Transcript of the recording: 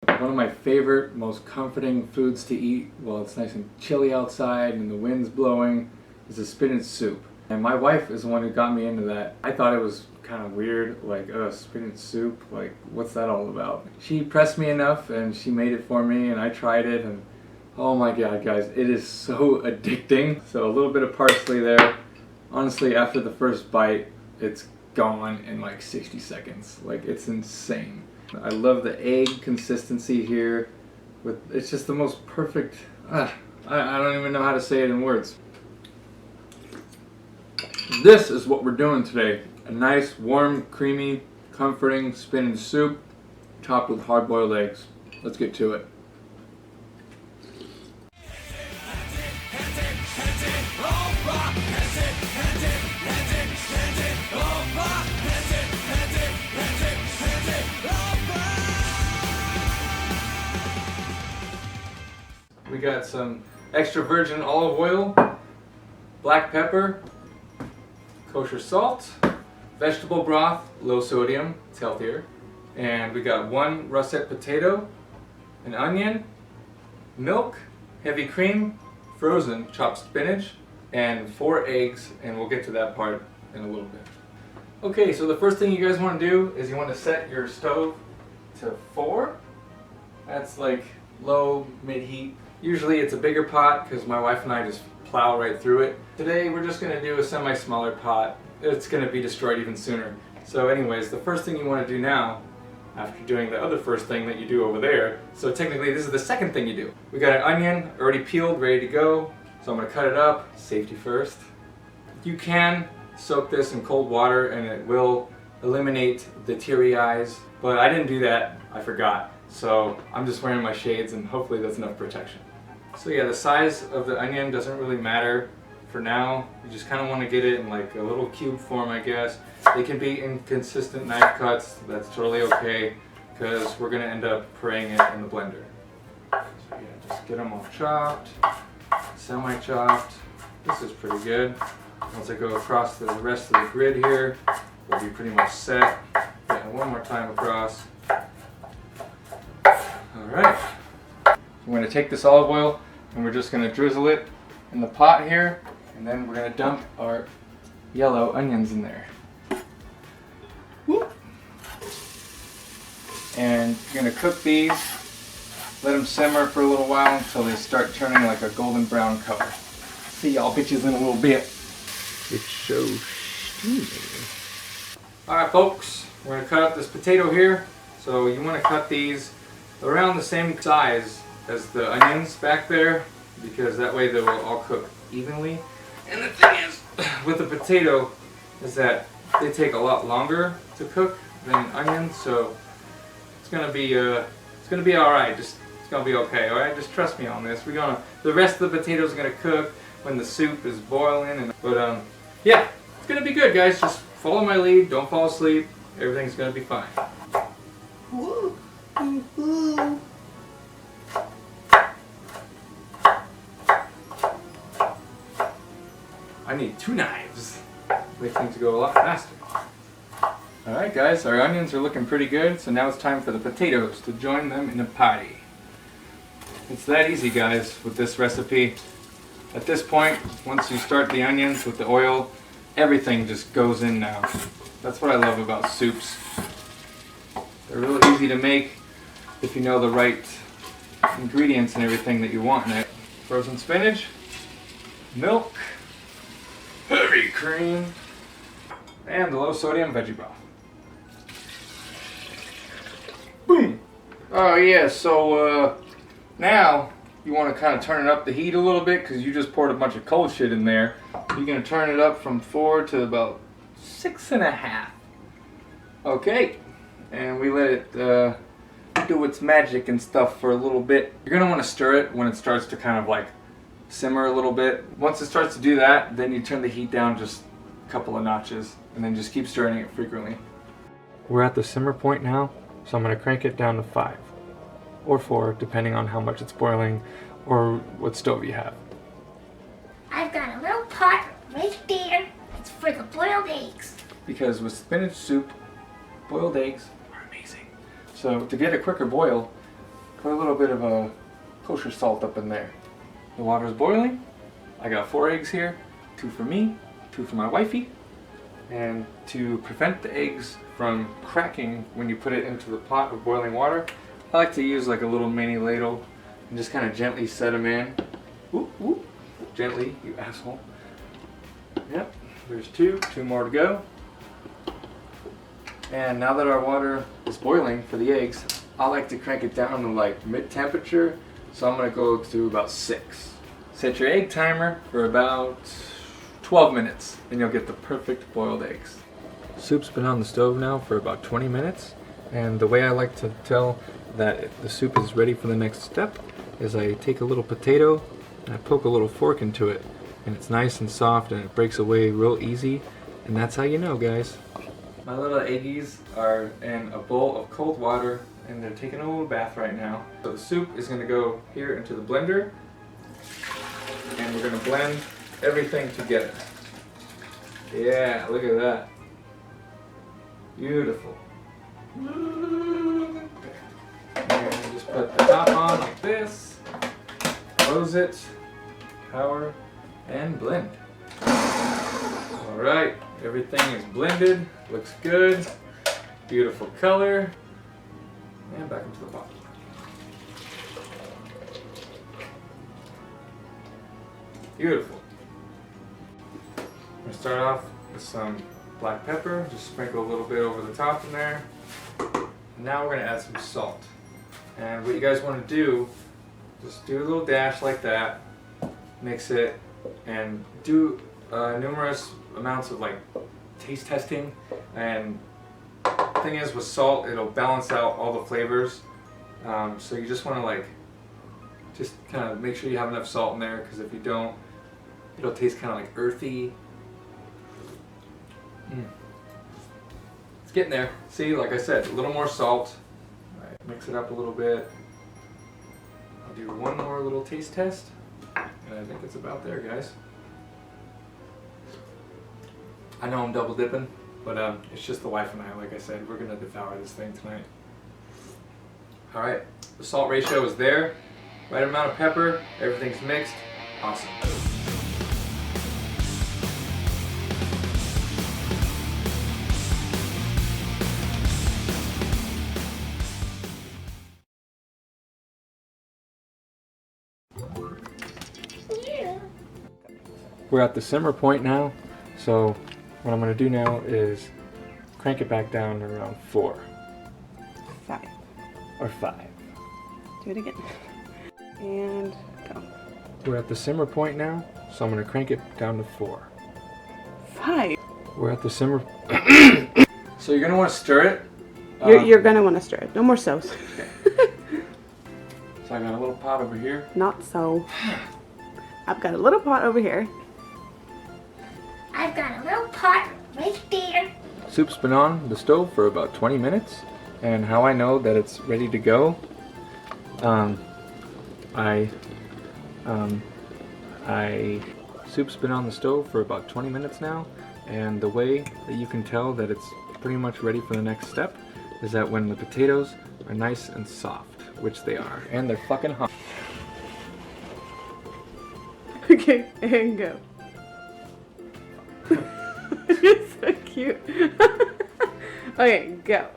One of my favorite, most comforting foods to eat while it's nice and chilly outside and the wind's blowing is a spinach soup. And my wife is the one who got me into that. I thought it was kind of weird, like, spinach soup, like, what's that all about? She pressed me enough and she made it for me and I tried it and oh my god guys, it is so addicting. So a little bit of parsley there. Honestly, after the first bite, it's gone in like 60 seconds. Like, it's insane. I love the egg consistency here. It's just the most perfect, I don't even know how to say it in words. This is what we're doing today. A nice, warm, creamy, comforting spinach soup topped with hard-boiled eggs. Let's get to it. We got some extra virgin olive oil, black pepper, kosher salt, vegetable broth, low sodium, it's healthier, and we got 1 russet potato, an onion, milk, heavy cream, frozen chopped spinach, and 4 eggs, and we'll get to that part in a little bit. Okay, so the first thing you guys want to do is you want to set your stove to 4. That's like low, mid-heat. Usually it's a bigger pot because my wife and I just plow right through it. Today we're just going to do a semi-smaller pot. It's going to be destroyed even sooner. So anyways, the first thing you want to do now, after doing the other first thing that you do over there, so technically this is the second thing you do. We got an onion already peeled, ready to go. So I'm going to cut it up, safety first. You can soak this in cold water and it will eliminate the teary eyes, but I didn't do that, I forgot. So I'm just wearing my shades and hopefully that's enough protection. So yeah, the size of the onion doesn't really matter for now. You just kind of want to get it in like a little cube form, I guess. They can be inconsistent knife cuts, that's totally okay, because we're going to end up pureeing it in the blender. So yeah, just get them all chopped, semi-chopped. This is pretty good. Once I go across the rest of the grid here, we'll be pretty much set. Yeah, one more time across. Alright, we're going to take this olive oil and we're just going to drizzle it in the pot here, and then we're going to dump our yellow onions in there. Whoop. And you're going to cook these, let them simmer for a little while until they start turning like a golden brown color. See y'all bitches in a little bit. It's so steamy. Alright folks, we're going to cut up this potato here. So you want to cut these around the same size as the onions back there, because that way they will all cook evenly. And the thing is with the potato is that they take a lot longer to cook than onions, so it's gonna be all right. It's gonna be okay. All right, just trust me on this. The rest of the potatoes are gonna cook when the soup is boiling, but yeah, it's gonna be good, guys. Just follow my lead. Don't fall asleep. Everything's gonna be fine. Woo. Ooh. I need 2 knives. Make things go a lot faster. Alright guys, our onions are looking pretty good, so now it's time for the potatoes to join them in a party. It's that easy guys with this recipe. At this point, once you start the onions with the oil, everything just goes in now. That's what I love about soups. They're really easy to make if you know the right ingredients and everything that you want in it. Frozen spinach, milk, heavy cream, and the low sodium veggie broth. Boom! Oh yeah, so now you want to kind of turn it up the heat a little bit because you just poured a bunch of cold shit in there. You're going to turn it up from 4 to about 6.5. Okay, and we let it do its magic and stuff for a little bit. You're going to want to stir it when it starts to kind of like simmer a little bit. Once it starts to do that, then you turn the heat down just a couple of notches and then just keep stirring it frequently. We're at the simmer point now, so I'm going to crank it down to 5 or 4 depending on how much it's boiling or what stove you have. I've got a little pot right there. It's for the boiled eggs. Because with spinach soup, boiled eggs are amazing. So to get a quicker boil, put a little bit of a kosher salt up in there. The water is boiling. I got 4 eggs here, 2 for me, 2 for my wifey. And to prevent the eggs from cracking when you put it into the pot of boiling water, I like to use like a little mini ladle and just kind of gently set them in. Whoop, whoop. Gently, you asshole. Yep, there's 2 more to go. And now that our water is boiling for the eggs, I like to crank it down to like mid-temperature, so I'm gonna go to about 6. Set your egg timer for about 12 minutes and you'll get the perfect boiled eggs. Soup's been on the stove now for about 20 minutes, and the way I like to tell that the soup is ready for the next step is I take a little potato and I poke a little fork into it, and it's nice and soft and it breaks away real easy, and that's how you know, guys. My little eggies are in a bowl of cold water and they're taking a little bath right now. So the soup is going to go here into the blender and we're going to blend everything together. Yeah, look at that. Beautiful. And just put the top on like this, close it, power, and blend. Alright, everything is blended, looks good, beautiful color, and back into the pot. Beautiful. I'm going to start off with some black pepper, just sprinkle a little bit over the top in there. And now we're going to add some salt. And what you guys want to do, just do a little dash like that, mix it, and do numerous amounts of like taste testing. And the thing is with salt, it'll balance out all the flavors. So you just want to like, just kind of make sure you have enough salt in there, because if you don't, it'll taste kind of like earthy. It's getting there. See, like I said, a little more salt. All right, mix it up a little bit. I'll do one more little taste test, and I think it's about there, guys. I know I'm double dipping, but it's just the wife and I. Like I said, we're gonna devour this thing tonight. All right, the salt ratio is there. Right amount of pepper. Everything's mixed. Awesome. We're at the simmer point now, so what I'm going to do now is crank it back down to around 4. 5. Or 5. Do it again. And go. We're at the simmer point now, so I'm going to crank it down to 4. 5. We're at the simmer. So you're going to want to stir it. You're going to want to stir it. No more so's. Okay. So I got a little pot over here. Not so. I've got a little pot over here. I've got a little pot right there. Soup's been on the stove for about 20 minutes, and how I know that it's ready to go, soup's been on the stove for about 20 minutes now, and the way that you can tell that it's pretty much ready for the next step is that when the potatoes are nice and soft, which they are, and they're fucking hot. Okay, and go. You're so cute. Okay, go.